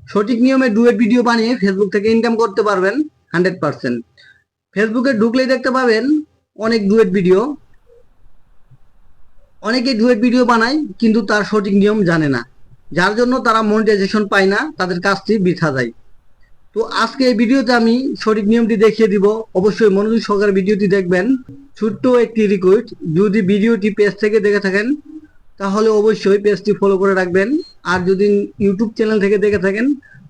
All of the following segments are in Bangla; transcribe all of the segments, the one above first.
সঠিক নিয়মে ডুয়েট ভিডিও বানিয়ে ফেসবুক থেকে ইনকাম করতে পারবেন 100%। ফেসবুকে ঢুকলেই দেখতে পাবেন অনেক ডুয়েট ভিডিও। অনেকে ডুয়েট ভিডিও বানায় কিন্তু তার সঠিক নিয়ম জানে না, যার জন্য তারা মনিটাইজেশন পায় না, তাদের কাজটি বৃথা যায়। তো আজকে এই ভিডিওতে আমি সঠিক নিয়মটি দেখিয়ে দিব। অবশ্যই মনোযোগ সহকারে ভিডিওটি দেখবেন। ছোট্ট একটি রিকোয়েস্ট, যদি ভিডিওটি পেজ থেকে দেখে থাকেন তাহলে অবশ্যই পেজটি ফলো করে রাখবেন। আর যদি ইউটিউব চ্যানেল থেকে দেখে থাকেন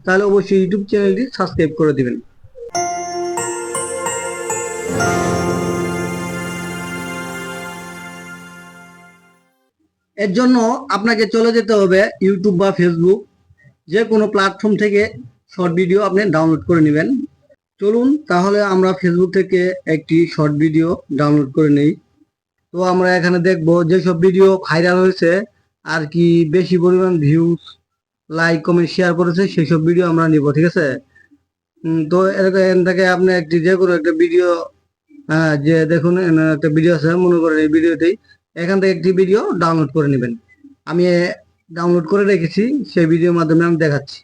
তাহলে অবশ্যই ইউটিউব চ্যানেলটি সাবস্ক্রাইব করে দিবেন। এর জন্য আপনাকে চলে যেতে হবে ইউটিউব বা ফেসবুক, যে কোনো প্ল্যাটফর্ম থেকে শর্ট ভিডিও আপনি ডাউনলোড করে নেবেন। চলুন তাহলে আমরা ফেসবুক থেকে একটি শর্ট ভিডিও ডাউনলোড করে নেই। তো আমরা এখানে দেখব যেসব ভিডিও ভাইরাল হয়েছে আর কি বেশি পরিমাণ ভিউজ, লাইক, কমেন্ট, শেয়ার করেছে সেই সব ভিডিও আমরা নিব, ঠিক আছে। তো এখান থেকে আপনি একটি যে কোনো একটা ভিডিও, যে দেখুন একটা ভিডিও আছে, মনে করেন এই ভিডিওতেই এখান থেকে একটি ভিডিও ডাউনলোড করে নেবেন। আমি ডাউনলোড করে রেখেছি, সেই ভিডিওর মাধ্যমে আমি দেখাচ্ছি।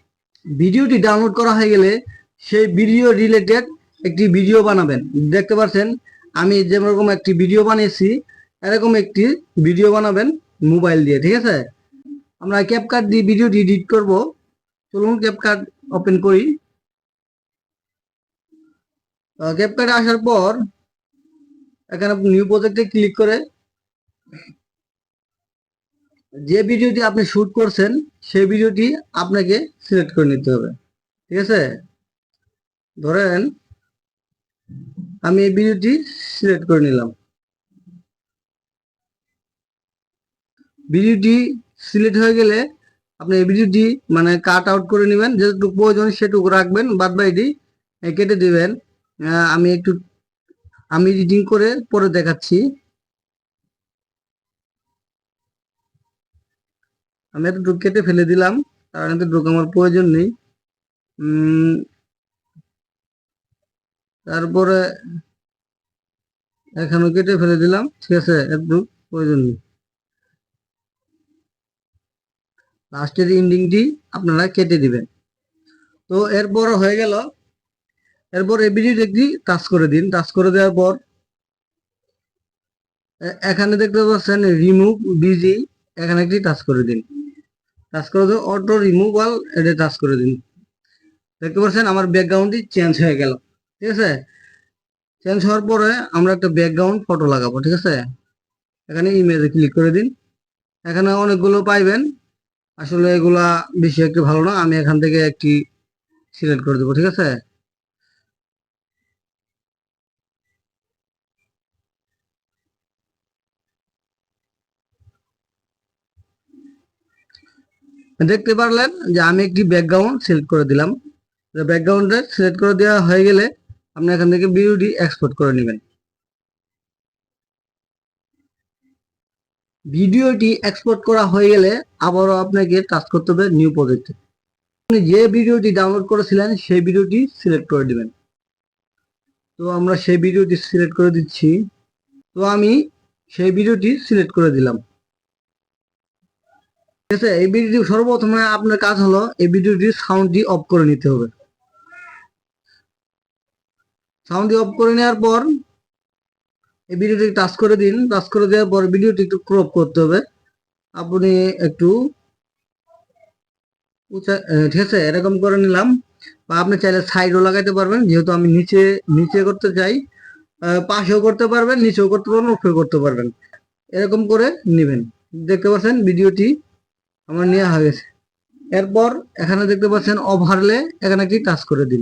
ভিডিওটি ডাউনলোড করা হয়ে গেলে সেই ভিডিও রিলেটেড একটি ভিডিও বানাবেন। দেখতে পাচ্ছেন আমি যেরকম একটি ভিডিও বানিয়েছি, এরকম একটি ভিডিও বানাবেন মোবাইল দিয়ে, ঠিক আছে। আমরা ক্যাপকাট দিয়ে ভিডিওটি এডিট করব। চলুন ক্যাপকাট ওপেন করি। ক্যাপকাটে আসার পর এখানে নিউ প্রজেক্টে ক্লিক করে যে ভিডিওটি আপনি শুট করছেন সেই ভিডিওটি আপনাকে সিলেক্ট করে নিতে হবে, ঠিক আছে। ধরেন আমি এই ভিডিওটি সিলেক্ট করে নিলাম। ভিডিওটি সিলেক্ট হয়ে গেলে আপনি এই ভিডিওটি মানে কাট আউট করে নেবেন, যেটুকু প্রয়োজন সেটুকু রাখবেন, বাদ বাকিটি কেটে দিবেন। আমি এডিটিং করে পরে দেখাচ্ছি। আমি এতটুকু কেটে ফেলে দিলাম, কারণ এতটুকু আমার প্রয়োজন নেই। তারপরে এখানে কেটে ফেলে দিলাম, ঠিক আছে, এতটুকু প্রয়োজন নেই। লাস্টের এন্ডিংটি আপনারা কেটে দিবেন। তো এরপর হয়ে গেল। এরপর এই ভিডিওটি একটি টাচ করে দিন। টাচ করে দেওয়ার পর এখানে দেখতে পাচ্ছেন রিমুভ বিজি, এখানে একটি টাচ করে দিন। টাচ করে দিয়ে অটো রিমুভাল এটা টাচ করে দিন। দেখতে পাচ্ছেন আমার ব্যাকগ্রাউন্ডটি চেঞ্জ হয়ে গেল, ঠিক আছে। চেঞ্জ হওয়ার পরে আমরা একটা ব্যাকগ্রাউন্ড ফটো লাগাবো, ঠিক আছে। এখানে ইমেজে ক্লিক করে দিন। এখানে অনেকগুলো পাইবেন, আসলে এগুলা বেশি একটু ভালো না, আমি এখান থেকে একটি সিলেক্ট করে দেবো, ঠিক আছে। দেখতে পারলেন যে আমি একটি ব্যাকগ্রাউন্ড সিলেক্ট করে দিলাম। ব্যাকগ্রাউন্ডে সিলেক্ট করে দেওয়া হয়ে গেলে আপনি এখান থেকে ভিডিওটি এক্সপোর্ট করে নেবেন। ভিডিওটি এক্সপোর্ট করা হয়ে গেলে আবারও আপনাকে টাচ করতে হবে নিউ প্রজেক্টে। আপনি যে ভিডিওটি ডাউনলোড করেছিলেন সেই ভিডিওটি সিলেক্ট করে দিবেন। তো আমরা সেই ভিডিওটি সিলেক্ট করে দিচ্ছি। তো আমি সেই ভিডিওটি সিলেক্ট করে দিলাম, ঠিক আছে। এই ভিডিওটি সর্বপ্রথমে আপনার কাজ হলো এই ভিডিওটির সাউন্ডটি অফ করে নিতে হবে। সাউন্ডটি অফ করে নেওয়ার পর এই ভিডিওটি টাচ করে দিন। টাচ করে দেওয়ার পর ভিডিওটি একটু ক্রপ করতে হবে। আপনি একটু ঠিক আছে, এরকম করে নিলাম। বা আপনি চাইলে সাইডও লাগাইতে পারবেন, যেহেতু আমি নিচে নিচে করতে চাই। পাশেও করতে পারবেন, নিচেও করতে পারবেন, উপরেও করতে পারবেন। এরকম করে নেবেন। দেখতে পাচ্ছেন ভিডিওটি আমার নেওয়া হয়ে গেছে। এরপর এখানে দেখতে পাচ্ছেন ওভারলে, এখানে একটি টাচ করে দিন।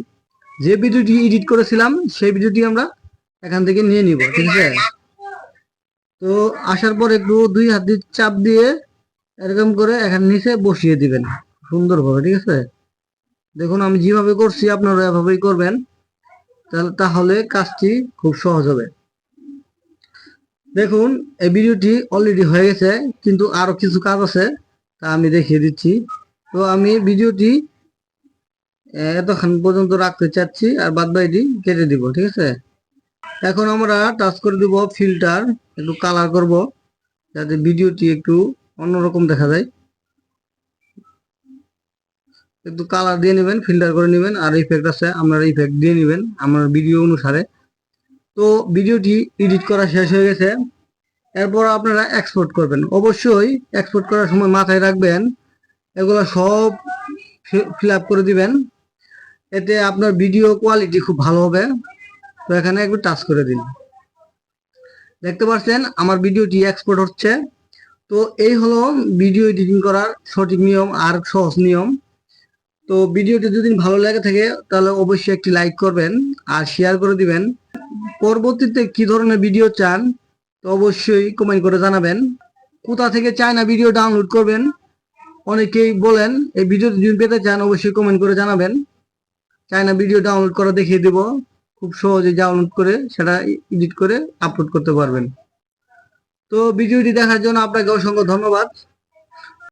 যে ভিডিওটি এডিট করেছিলাম সেই ভিডিওটি আমরা এখান থেকে নিয়ে নিব, ঠিক আছে। তো আসার পর একটু দুই হাত দিয়ে চাপ দিয়ে এরকম করে এখানে নিচে বসিয়ে দিবেন সুন্দরভাবে, ঠিক আছে। দেখুন আমি যেভাবে করছি আপনারা এভাবেই করবেন, তাহলে কাজটি খুব সহজ হবে। দেখুন এই ভিডিওটি অলরেডি হয়ে গেছে, কিন্তু আরো কিছু কাজ আছে, তা আমি দেখিয়ে দিচ্ছি। তো আমি ভিডিওটি এতক্ষণ পর্যন্ত রাখতে চাচ্ছি, আর বাদ বাকিটি কেটে দিব, ঠিক আছে। এখন আমরা টাচ করে দিব ফিল্টার, একটু কালার করব যাতে ভিডিওটি একটু অন্যরকম দেখা যায়। একটু কালার দিয়ে নেবেন, ফিল্টার করে নেবেন, আর ইফেক্ট আছে আপনারা ইফেক্ট দিয়ে নেবেন আমার ভিডিও অনুসারে। তো ভিডিওটি এডিট করা শেষ হয়ে গেছে। এরপর আপনারা এক্সপোর্ট করবেন। অবশ্যই এক্সপোর্ট করার সময় মাথায় রাখবেন এগুলো সব ফিল আপ করে দিবেন, এতে আপনার ভিডিও কোয়ালিটি খুব ভালো হবে। তো এখানে একটু টাচ করে দিন। দেখতে পাচ্ছেন আমার ভিডিওটি এক্সপোর্ট হচ্ছে। তো এই হলো ভিডিও এডিটিং করার সঠিক নিয়ম আর সহজ নিয়ম। তো ভিডিওটি যদি ভালো লাগে থাকে তাহলে অবশ্যই একটি লাইক করবেন আর শেয়ার করে দিবেন। পরবর্তীতে কি ধরনের ভিডিও চান তো অবশ্যই কমেন্ট করে জানাবেন। কোথা থেকে চায়না ভিডিও ডাউনলোড করবেন অনেকেই বলেন, এই ভিডিওটি যদি পেতে চান অবশ্যই কমেন্ট করে জানাবেন। চায়না ভিডিও ডাউনলোড করা দেখিয়ে দেব, খুব সহজে ডাউনলোড করে সেটা এডিট করে আপলোড করতে পারবেন। তো ভিডিওটি দেখার জন্য আপনাকে অসংখ্য ধন্যবাদ।